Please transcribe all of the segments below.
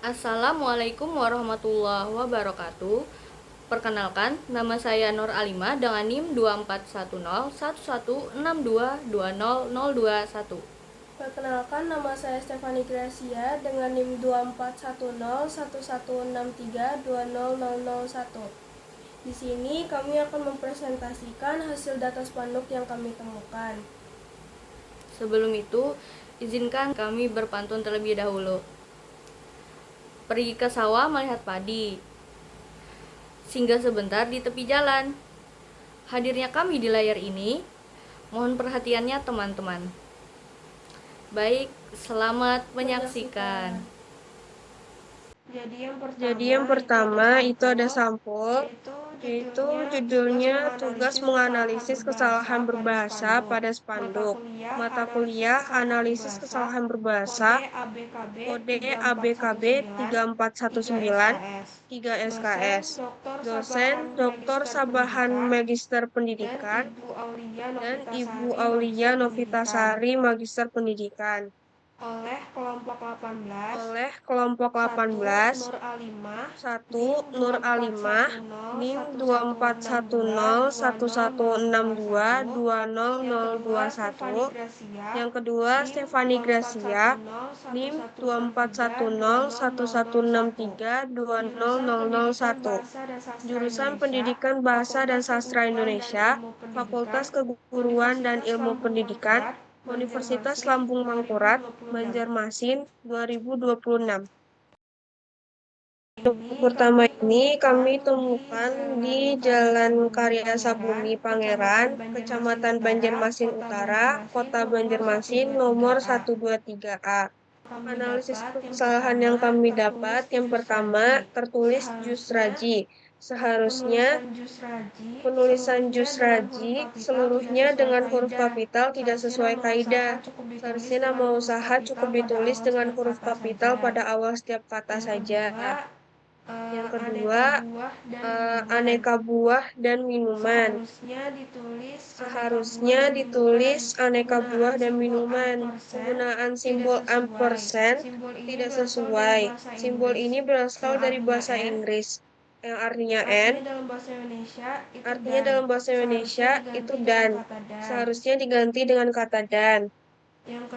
Assalamualaikum warahmatullahi wabarakatuh. Perkenalkan, nama saya Nur Alima dengan NIM 24101162200021. Perkenalkan, nama saya Stefani Gracia dengan NIM 24101163200001. Di sini kami akan mempresentasikan hasil data spanduk yang kami temukan. Sebelum itu, izinkan kami berpantun terlebih dahulu. Pergi ke sawah melihat padi, singgah sebentar di tepi jalan. Hadirnya kami di layar ini, mohon perhatiannya teman-teman. Baik, selamat menyaksikan. Jadi yang pertama itu ada sampul, yaitu judulnya tugas menganalisis kesalahan berbahasa pada spanduk. Mata kuliah analisis kesalahan berbahasa, kode ABKB 3419 3 SKS. Dosen Dr. Sabahan Magister Pendidikan dan Ibu Aulia Novitasari Magister Pendidikan. Oleh kelompok 18 Oleh kelompok 18 Nur Alimah 1 Nur Alimah NIM 24101162200021. Yang kedua Stefani Gracia NIM 24101163200001. Jurusan Pendidikan Bahasa dan Sastra Indonesia, Fakultas Keguruan dan Ilmu Pendidikan, Universitas Lambung Mangkurat, Banjarmasin 2026. Yang pertama ini kami temukan di Jalan Karya Sabumi Pangeran, Kecamatan Banjarmasin Utara, Kota Banjarmasin, nomor 123A. Analisis kesalahan yang kami dapat, yang pertama tertulis jus raji. Seharusnya penulisan jus raji seluruhnya dengan huruf kapital tidak sesuai kaidah. Seharusnya nama usaha cukup ditulis dengan huruf kapital pada awal setiap kata saja. Yang kedua, aneka buah dan minuman. Seharusnya ditulis aneka buah dan minuman. Penggunaan simbol ampersand tidak sesuai. Simbol ini berasal dari bahasa Inggris yang artinya N. Artinya dalam bahasa Indonesia itu dan. Seharusnya diganti dengan kata dan. Yang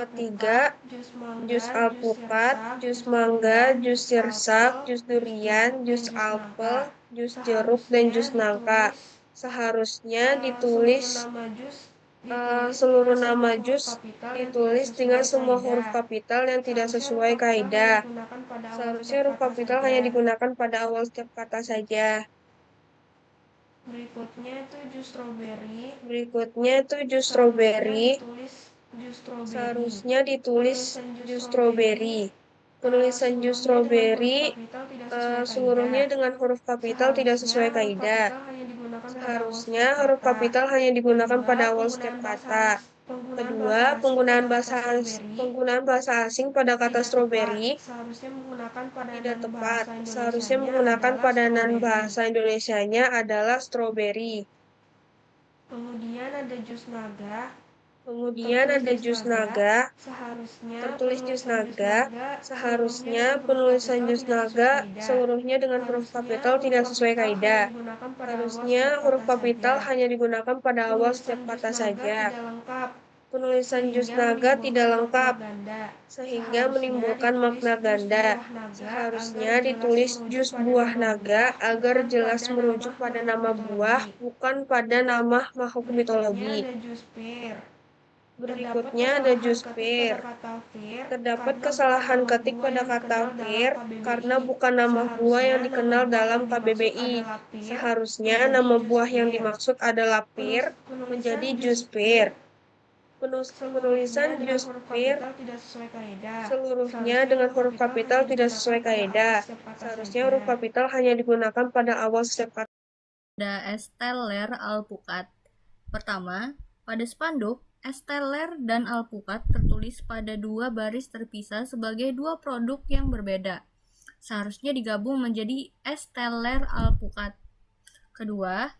ketiga, jus alpukat, jus mangga, jus sirsak, jus durian, jus apel, jus jeruk, dan jus nangka. Seharusnya ditulis seluruh nama jus ditulis dengan semua huruf kapital yang tidak sesuai kaidah. Seharusnya huruf kapital hanya digunakan pada awal setiap kata saja. Berikutnya itu jus strawberry. Seharusnya ditulis jus strawberry. Penulisan jus strawberry seluruhnya dengan huruf kapital tidak sesuai kaidah. Seharusnya huruf kapital hanya digunakan pada awal setiap kata. Kedua, penggunaan bahasa asing pada kata strawberry tidak tepat. Seharusnya menggunakan padanan bahasa Indonesianya adalah strawberry. Kemudian ada jus naga. Tertulis jus naga. Seharusnya penulisan jus naga seluruhnya dengan huruf kapital tidak sesuai kaidah. Seharusnya huruf kapital hanya digunakan pada awal setiap kata saja. Penulisan jus naga tidak lengkap sehingga menimbulkan makna ganda. Seharusnya ditulis jus buah naga agar jelas merujuk pada nama buah, bukan pada nama makhluk mitologi. Berikutnya ada jus pir. Terdapat kesalahan ketik pada kata pir karena bukan nama buah yang dikenal dalam KBBI. Seharusnya nama buah yang dimaksud adalah pir menjadi jus pir. Penulisan jus pir seluruhnya dengan huruf kapital tidak sesuai kaidah. Seharusnya huruf kapital hanya digunakan pada awal setiap kata. Ada es teler alpukat. Pertama, pada spanduk, es teler dan alpukat tertulis pada dua baris terpisah sebagai dua produk yang berbeda. Seharusnya digabung menjadi es teler alpukat. Kedua,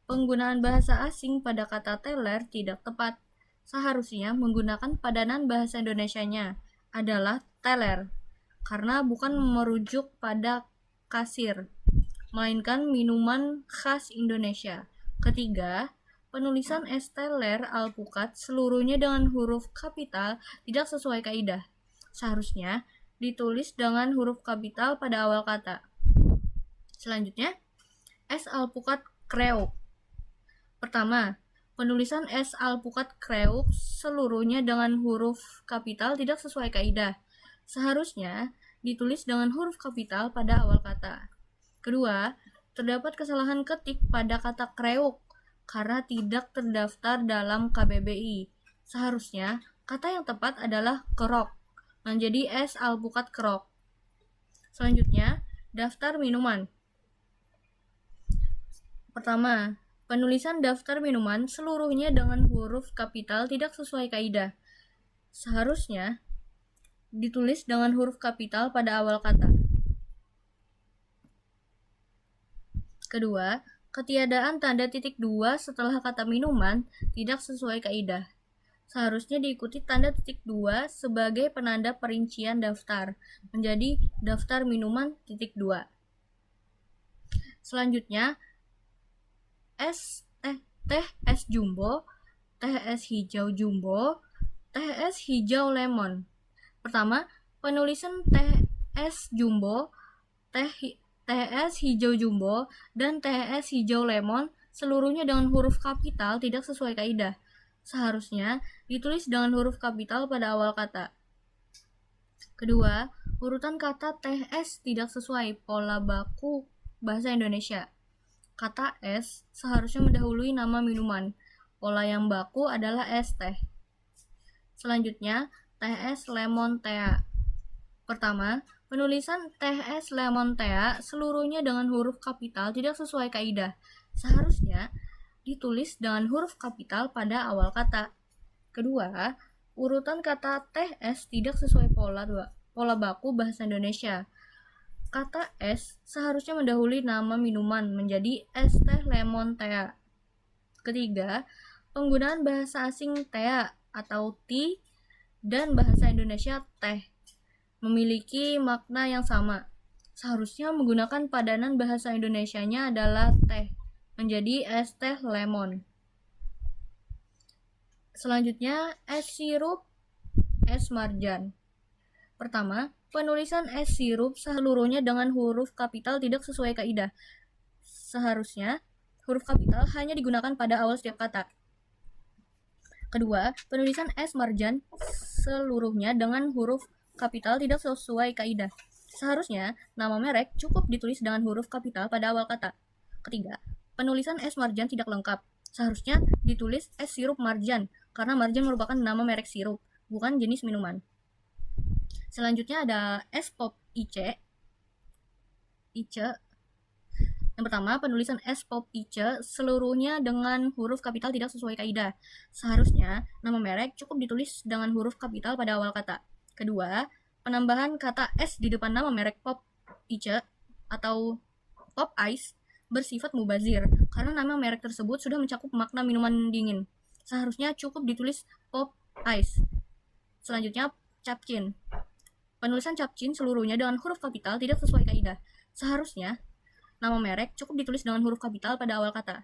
penggunaan bahasa asing pada kata teler tidak tepat. Seharusnya menggunakan padanan bahasa Indonesianya adalah teler karena bukan merujuk pada kasir, melainkan minuman khas Indonesia. Ketiga, penulisan es teler alpukat seluruhnya dengan huruf kapital tidak sesuai kaidah. Seharusnya ditulis dengan huruf kapital pada awal kata. Selanjutnya, es alpukat kreuk. Pertama, penulisan es alpukat kreuk seluruhnya dengan huruf kapital tidak sesuai kaidah. Seharusnya ditulis dengan huruf kapital pada awal kata. Kedua, terdapat kesalahan ketik pada kata kreuk karena tidak terdaftar dalam KBBI. Seharusnya kata yang tepat adalah kerok, menjadi es alpukat kerok. Selanjutnya, daftar minuman. Pertama, penulisan daftar minuman seluruhnya dengan huruf kapital tidak sesuai kaidah. Seharusnya ditulis dengan huruf kapital pada awal kata. Kedua, ketiadaan tanda titik 2 setelah kata minuman tidak sesuai kaidah. Seharusnya diikuti tanda titik 2 sebagai penanda perincian daftar, menjadi daftar minuman titik 2. Selanjutnya, teh es jumbo, teh es hijau jumbo, teh es hijau lemon. Pertama, penulisan teh es jumbo, teh es hijau jumbo, dan teh es hijau lemon seluruhnya dengan huruf kapital tidak sesuai kaidah. Seharusnya ditulis dengan huruf kapital pada awal kata. Kedua, urutan kata teh es tidak sesuai pola baku bahasa Indonesia. Kata es seharusnya mendahului nama minuman. Pola yang baku adalah es teh. Selanjutnya, teh es lemon tea. Pertama, penulisan teh es lemon tea seluruhnya dengan huruf kapital tidak sesuai kaidah. Seharusnya ditulis dengan huruf kapital pada awal kata. Kedua, urutan kata teh es tidak sesuai pola baku bahasa Indonesia. Kata es seharusnya mendahului nama minuman menjadi es teh lemon tea. Ketiga, penggunaan bahasa asing tea atau tea dan bahasa Indonesia teh memiliki makna yang sama. Seharusnya menggunakan padanan bahasa Indonesianya adalah teh menjadi es teh lemon. Selanjutnya, es sirup, es marjan. Pertama, penulisan es sirup seluruhnya dengan huruf kapital tidak sesuai kaidah. Seharusnya huruf kapital hanya digunakan pada awal setiap kata. Kedua, penulisan es marjan seluruhnya dengan huruf kapital tidak sesuai kaidah. Seharusnya nama merek cukup ditulis dengan huruf kapital pada awal kata. Ketiga, penulisan es marjan tidak lengkap. Seharusnya ditulis es sirup marjan karena marjan merupakan nama merek sirup, bukan jenis minuman. Selanjutnya ada es pop ice. Yang pertama, penulisan es pop ice seluruhnya dengan huruf kapital tidak sesuai kaidah. Seharusnya nama merek cukup ditulis dengan huruf kapital pada awal kata. Kedua, penambahan kata es di depan nama merek pop ice atau pop ice bersifat mubazir karena nama merek tersebut sudah mencakup makna minuman dingin. Seharusnya cukup ditulis pop ice. Selanjutnya, capcin. Penulisan capcin seluruhnya dengan huruf kapital tidak sesuai kaidah. Seharusnya nama merek cukup ditulis dengan huruf kapital pada awal kata.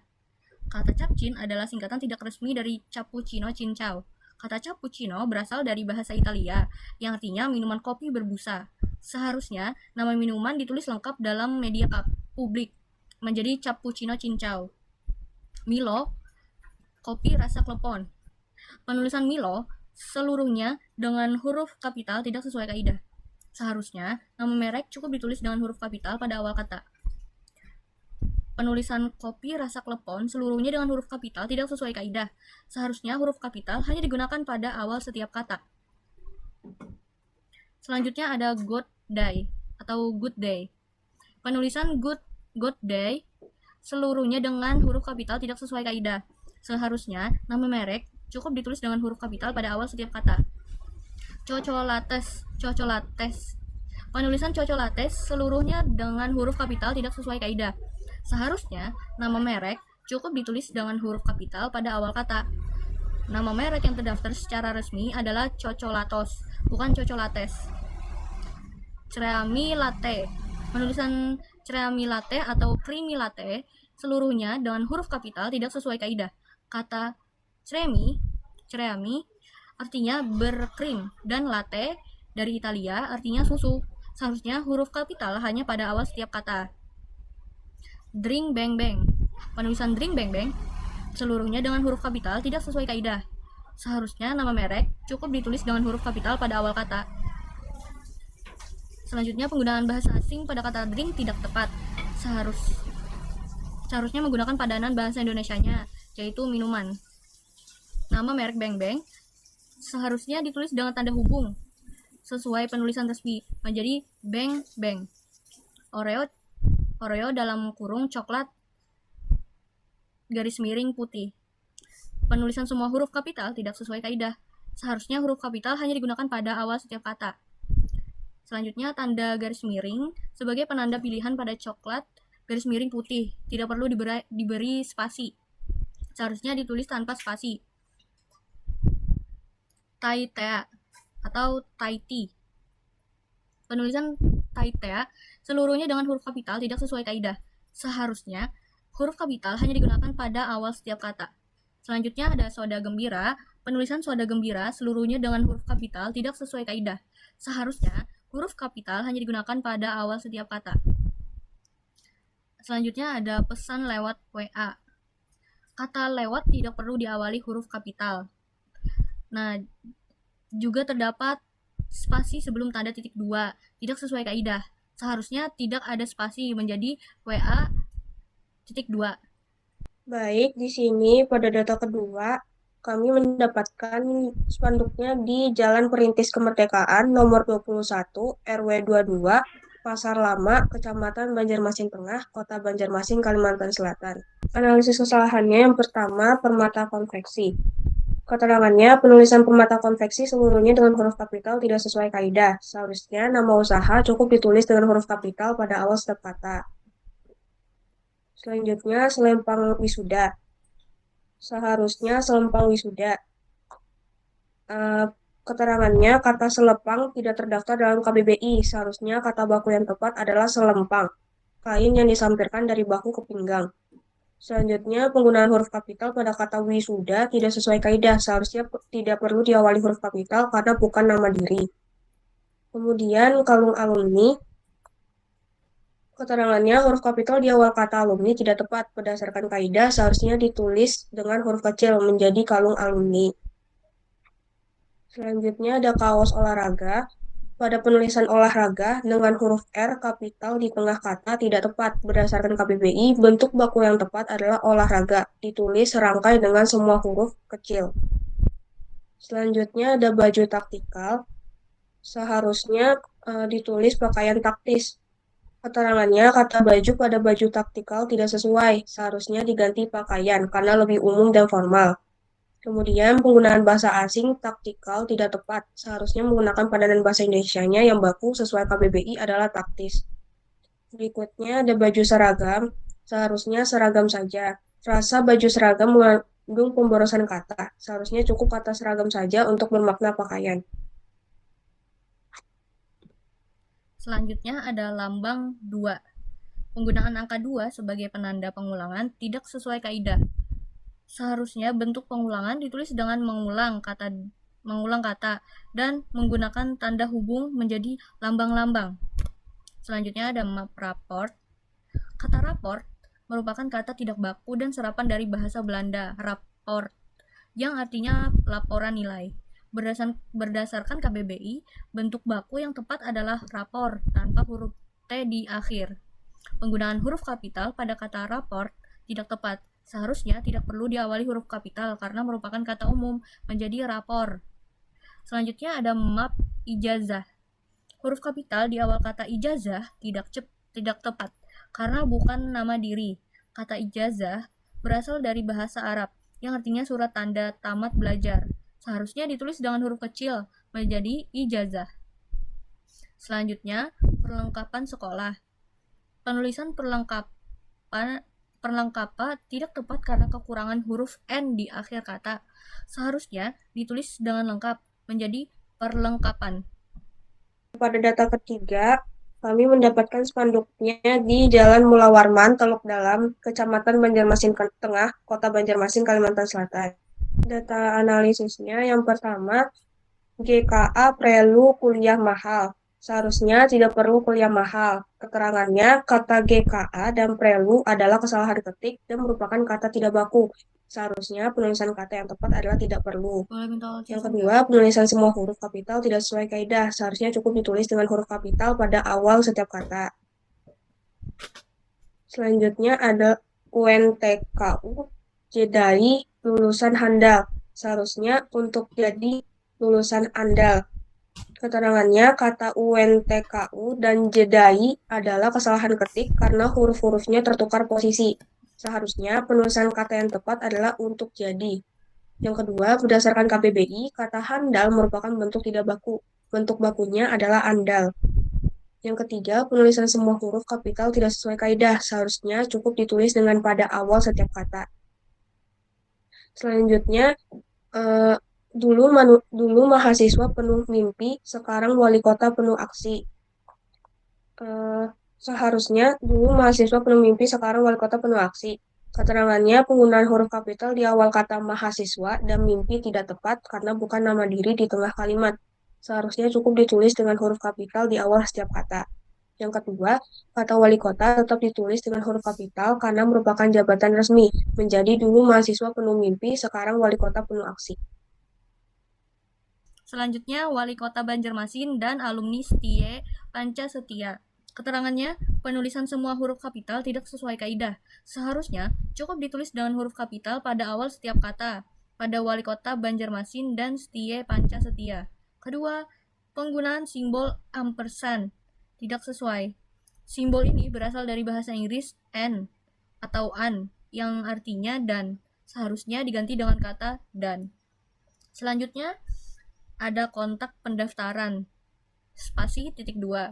Kata capcin adalah singkatan tidak resmi dari cappuccino cincau. Kata cappuccino berasal dari bahasa Italia yang artinya minuman kopi berbusa. Seharusnya nama minuman ditulis lengkap dalam media publik menjadi cappuccino cincau. Milo, kopi rasa klepon. Penulisan Milo seluruhnya dengan huruf kapital tidak sesuai kaidah. Seharusnya nama merek cukup ditulis dengan huruf kapital pada awal kata. Penulisan kopi rasa klepon seluruhnya dengan huruf kapital tidak sesuai kaidah. Seharusnya huruf kapital hanya digunakan pada awal setiap kata. Selanjutnya ada good day atau good day. Penulisan good day seluruhnya dengan huruf kapital tidak sesuai kaidah. Seharusnya nama merek cukup ditulis dengan huruf kapital pada awal setiap kata. Cocolates. Penulisan cocolates seluruhnya dengan huruf kapital tidak sesuai kaidah. Seharusnya nama merek cukup ditulis dengan huruf kapital pada awal kata. Nama merek yang terdaftar secara resmi adalah Cocolatos, bukan Cocolates. creamy latte. Penulisan creamy latte atau creamy latte seluruhnya dengan huruf kapital tidak sesuai kaidah. Kata creamy artinya berkrim dan latte dari Italia artinya susu. Seharusnya huruf kapital hanya pada awal setiap kata. Drink bang bang. Penulisan drink bang bang seluruhnya dengan huruf kapital tidak sesuai kaidah. Seharusnya nama merek cukup ditulis dengan huruf kapital pada awal kata. Selanjutnya penggunaan bahasa asing pada kata drink tidak tepat. Seharusnya menggunakan padanan bahasa Indonesianya, yaitu minuman. Nama merek Bang Bang seharusnya ditulis dengan tanda hubung sesuai penulisan resmi menjadi Bang Bang. Oreo dalam kurung coklat garis miring putih. Penulisan semua huruf kapital tidak sesuai kaidah. Seharusnya huruf kapital hanya digunakan pada awal setiap kata. Selanjutnya tanda garis miring sebagai penanda pilihan pada coklat garis miring putih. Tidak perlu diberi spasi. Seharusnya ditulis tanpa spasi. Tai tea atau tai tea. Penulisan tai tea seluruhnya dengan huruf kapital tidak sesuai kaidah. Seharusnya huruf kapital hanya digunakan pada awal setiap kata. Selanjutnya ada soda gembira. Penulisan soda gembira seluruhnya dengan huruf kapital tidak sesuai kaidah. Seharusnya huruf kapital hanya digunakan pada awal setiap kata. Selanjutnya ada pesan lewat WA. Kata lewat tidak perlu diawali huruf kapital. Nah, juga terdapat spasi sebelum tanda titik 2, tidak sesuai kaidah. Seharusnya tidak ada spasi menjadi WA titik 2. Baik, di sini pada data kedua, kami mendapatkan spanduknya di Jalan Perintis Kemerdekaan nomor 21, RW 22, Pasar Lama, Kecamatan Banjarmasin Tengah, Kota Banjarmasin, Kalimantan Selatan. Analisis kesalahannya yang pertama, permata konveksi. Keterangannya, penulisan permata konveksi seluruhnya dengan huruf kapital tidak sesuai kaidah. Seharusnya nama usaha cukup ditulis dengan huruf kapital pada awal setiap kata. Selanjutnya, selempang wisuda. Seharusnya selempang wisuda. Keterangannya, kata selepang tidak terdaftar dalam KBBI. Seharusnya kata baku yang tepat adalah selempang, kain yang disampirkan dari bahu ke pinggang. Selanjutnya, penggunaan huruf kapital pada kata wisuda tidak sesuai kaidah. Seharusnya tidak perlu diawali huruf kapital karena bukan nama diri. Kemudian, kalung alumni. Keterangannya, huruf kapital di awal kata alumni tidak tepat. Berdasarkan kaidah, seharusnya ditulis dengan huruf kecil menjadi kalung alumni. Selanjutnya ada kaos olahraga. Pada penulisan olahraga dengan huruf R kapital di tengah kata tidak tepat. Berdasarkan KBBI, bentuk baku yang tepat adalah olahraga. Ditulis serangkai dengan semua huruf kecil. Selanjutnya ada baju taktikal. Seharusnya ditulis pakaian taktis. Keterangannya, kata baju pada baju taktikal tidak sesuai. Seharusnya diganti pakaian karena lebih umum dan formal. Kemudian, penggunaan bahasa asing taktikal tidak tepat. Seharusnya menggunakan padanan bahasa Indonesianya yang baku sesuai KBBI adalah taktis. Berikutnya ada baju seragam. Seharusnya seragam saja. Frasa baju seragam mengandung pemborosan kata. Seharusnya cukup kata seragam saja untuk bermakna pakaian. Selanjutnya ada lambang 2. Penggunaan angka 2 sebagai penanda pengulangan tidak sesuai kaidah. Seharusnya bentuk pengulangan ditulis dengan mengulang kata dan menggunakan tanda hubung menjadi lambang-lambang. Selanjutnya ada map raport. Kata raport merupakan kata tidak baku dan serapan dari bahasa Belanda rapport yang artinya laporan nilai. Berdasarkan KBBI, bentuk baku yang tepat adalah rapor tanpa huruf T di akhir. Penggunaan huruf kapital pada kata raport tidak tepat. Seharusnya tidak perlu diawali huruf kapital karena merupakan kata umum menjadi rapor. Selanjutnya ada map ijazah. Huruf kapital di awal kata ijazah tidak tepat karena bukan nama diri. Kata ijazah berasal dari bahasa Arab yang artinya surat tanda tamat belajar. Seharusnya ditulis dengan huruf kecil menjadi ijazah. Selanjutnya, perlengkapan sekolah. Penulisan perlengkapan tidak tepat karena kekurangan huruf N di akhir kata. Seharusnya ditulis dengan lengkap menjadi perlengkapan. Pada data ketiga, kami mendapatkan spanduknya di Jalan Mula Warman, Teluk Dalam, Kecamatan Banjarmasin Tengah, Kota Banjarmasin, Kalimantan Selatan. Data analisisnya yang pertama, GKA Prelu kuliah mahal. Seharusnya tidak perlu kuliah mahal. Keterangannya, kata GKA dan Prelu adalah kesalahan ketik dan merupakan kata tidak baku. Seharusnya penulisan kata yang tepat adalah tidak perlu. Boleh minta Yang Jason kedua, penulisan semua huruf kapital tidak sesuai kaidah. Seharusnya cukup ditulis dengan huruf kapital pada awal setiap kata. Selanjutnya ada UNTKU, Jedai, lulusan handal. Seharusnya untuk jadi lulusan andal. Keterangannya, kata UNTKU dan Jedai adalah kesalahan ketik karena huruf-hurufnya tertukar posisi. Seharusnya penulisan kata yang tepat adalah untuk jadi. Yang kedua, berdasarkan KBBI, kata handal merupakan bentuk tidak baku. Bentuk bakunya adalah andal. Yang ketiga, penulisan semua huruf kapital tidak sesuai kaidah. Seharusnya cukup ditulis dengan pada awal setiap kata. Selanjutnya, eh, dulu mahasiswa penuh mimpi, sekarang wali kota penuh aksi. Eh, Seharusnya dulu mahasiswa penuh mimpi, sekarang wali kota penuh aksi. Keterangannya, penggunaan huruf kapital di awal kata mahasiswa dan mimpi tidak tepat karena bukan nama diri di tengah kalimat. Seharusnya cukup ditulis dengan huruf kapital di awal setiap kata. Yang kedua, kata wali kota tetap ditulis dengan huruf kapital karena merupakan jabatan resmi. Menjadi dulu mahasiswa penuh mimpi, sekarang wali kota penuh aksi. Selanjutnya, Wali Kota Banjarmasin dan alumni Setie Panca Setia. Keterangannya, penulisan semua huruf kapital tidak sesuai kaidah. Seharusnya cukup ditulis dengan huruf kapital pada awal setiap kata. Pada Wali Kota Banjarmasin dan Setie Panca Setia. Kedua, penggunaan simbol ampersand tidak sesuai. Simbol ini berasal dari bahasa Inggris and atau an yang artinya dan. Seharusnya diganti dengan kata dan. Selanjutnya, ada kontak pendaftaran spasi titik 2.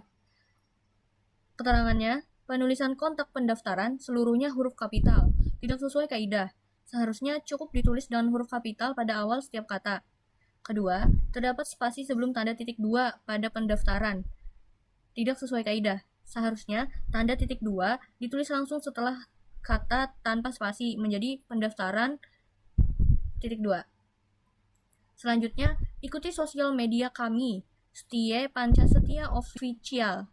Keterangannya, penulisan kontak pendaftaran seluruhnya huruf kapital, tidak sesuai kaidah. Seharusnya cukup ditulis dengan huruf kapital pada awal setiap kata. Kedua, terdapat spasi sebelum tanda titik 2 pada pendaftaran, tidak sesuai kaidah. Seharusnya tanda titik 2 ditulis langsung setelah kata tanpa spasi menjadi pendaftaran titik 2. Selanjutnya, ikuti sosial media kami, Setie Panca Setia Official.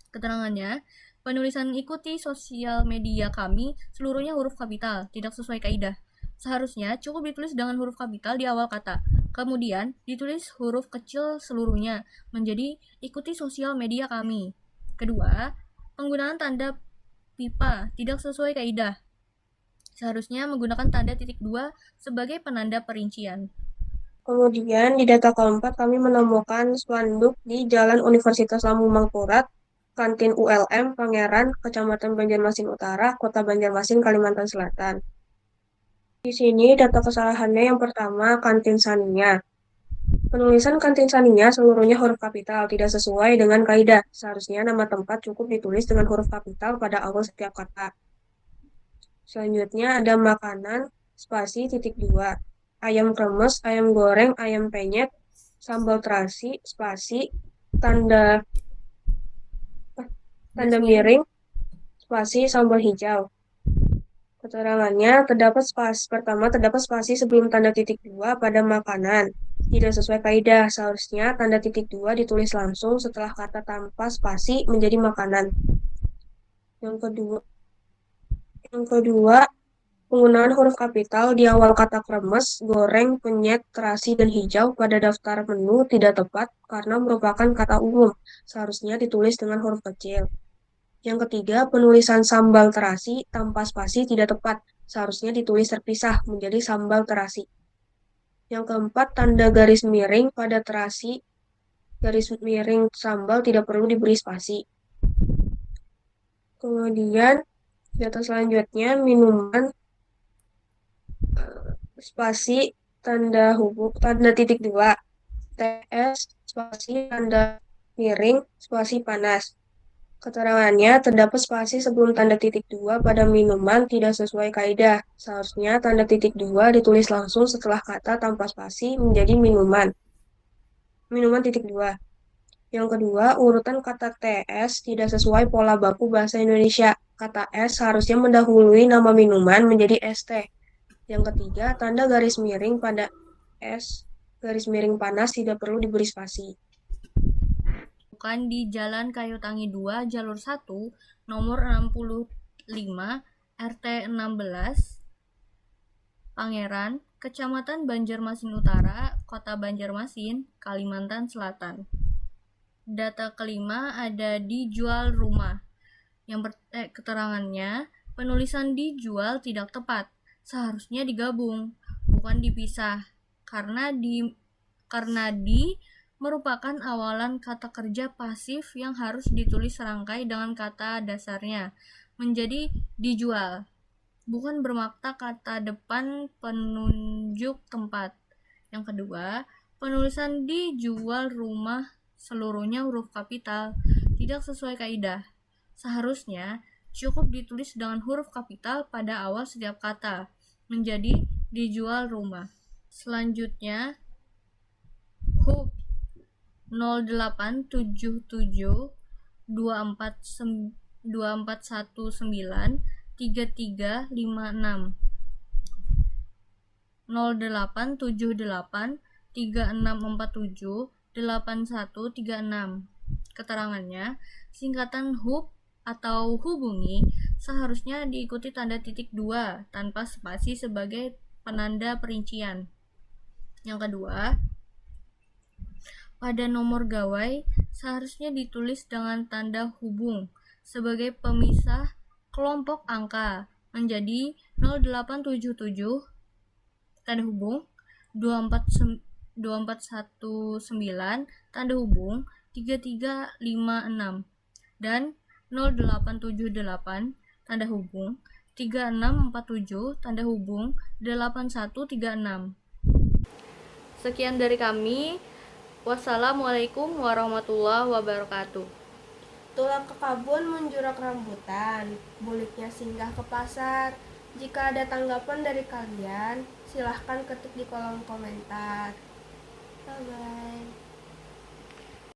Keterangannya, penulisan ikuti sosial media kami seluruhnya huruf kapital, tidak sesuai kaidah. Seharusnya cukup ditulis dengan huruf kapital di awal kata. Kemudian ditulis huruf kecil seluruhnya menjadi ikuti sosial media kami. Kedua, penggunaan tanda pipa tidak sesuai kaidah. Seharusnya menggunakan tanda titik 2 sebagai penanda perincian. Kemudian di data keempat kami menemukan spanduk di Jalan Universitas Lambung Mangkurat, Kantin ULM, Pangeran, Kecamatan Banjarmasin Utara, Kota Banjarmasin, Kalimantan Selatan. Di sini data kesalahannya yang pertama, Kantin Saninya. Penulisan Kantin Saninya seluruhnya huruf kapital, tidak sesuai dengan kaidah. Seharusnya nama tempat cukup ditulis dengan huruf kapital pada awal setiap kata. Selanjutnya ada makanan, spasi titik 2. Ayam kremes, ayam goreng, ayam penyet, sambal terasi, spasi, tanda miring, spasi, sambal hijau. Keterangannya, terdapat spasi sebelum tanda titik 2 pada makanan. Tidak sesuai kaidah, seharusnya tanda titik 2 ditulis langsung setelah kata tanpa spasi menjadi makanan. Yang kedua, penggunaan huruf kapital di awal kata kremes, goreng, penyet, terasi, dan hijau pada daftar menu tidak tepat karena merupakan kata umum. Seharusnya ditulis dengan huruf kecil. Yang ketiga, penulisan sambal terasi tanpa spasi tidak tepat. Seharusnya ditulis terpisah menjadi sambal terasi. Yang keempat, tanda garis miring pada terasi, garis miring sambal tidak perlu diberi spasi. Kemudian, data selanjutnya, minuman, spasi, tanda titik 2. TS, spasi, tanda miring, spasi panas. Keterangannya, terdapat spasi sebelum tanda titik 2 pada minuman tidak sesuai kaidah. Seharusnya tanda titik 2 ditulis langsung setelah kata tanpa spasi menjadi minuman. Minuman titik 2. Yang kedua, urutan kata TS tidak sesuai pola baku bahasa Indonesia. Kata es seharusnya mendahului nama minuman menjadi es teh. Yang ketiga, tanda garis miring pada es garis miring panas tidak perlu diberi spasi. Bukan di Jalan Kayu Tangi 2, jalur 1, nomor 65, RT 16, Pangeran, Kecamatan Banjarmasin Utara, Kota Banjarmasin, Kalimantan Selatan. Data kelima ada dijual rumah. Keterangannya, penulisan dijual tidak tepat. Seharusnya digabung, bukan dipisah. Karena di merupakan awalan kata kerja pasif yang harus ditulis serangkai dengan kata dasarnya menjadi dijual, bukan bermakna kata depan penunjuk tempat. Yang kedua, penulisan dijual rumah seluruhnya huruf kapital tidak sesuai kaidah. Seharusnya cukup ditulis dengan huruf kapital pada awal setiap kata menjadi dijual rumah. Selanjutnya, hub 0877 2419 3356 0878 3647 8136. Keterangannya, singkatan hub atau hubungi seharusnya diikuti tanda titik 2 tanpa spasi sebagai penanda perincian. Yang kedua, pada nomor gawai seharusnya ditulis dengan tanda hubung sebagai pemisah kelompok angka menjadi 0877 tanda hubung 2419 tanda hubung 3356 dan 0878 tanda hubung 3647 tanda hubung 8136. Sekian dari kami. Wassalamualaikum warahmatullahi wabarakatuh. Tulang ke kabun menjurak rambutan, buliknya singgah ke pasar. Jika ada tanggapan dari kalian, silahkan ketik di kolom komentar. Bye-bye.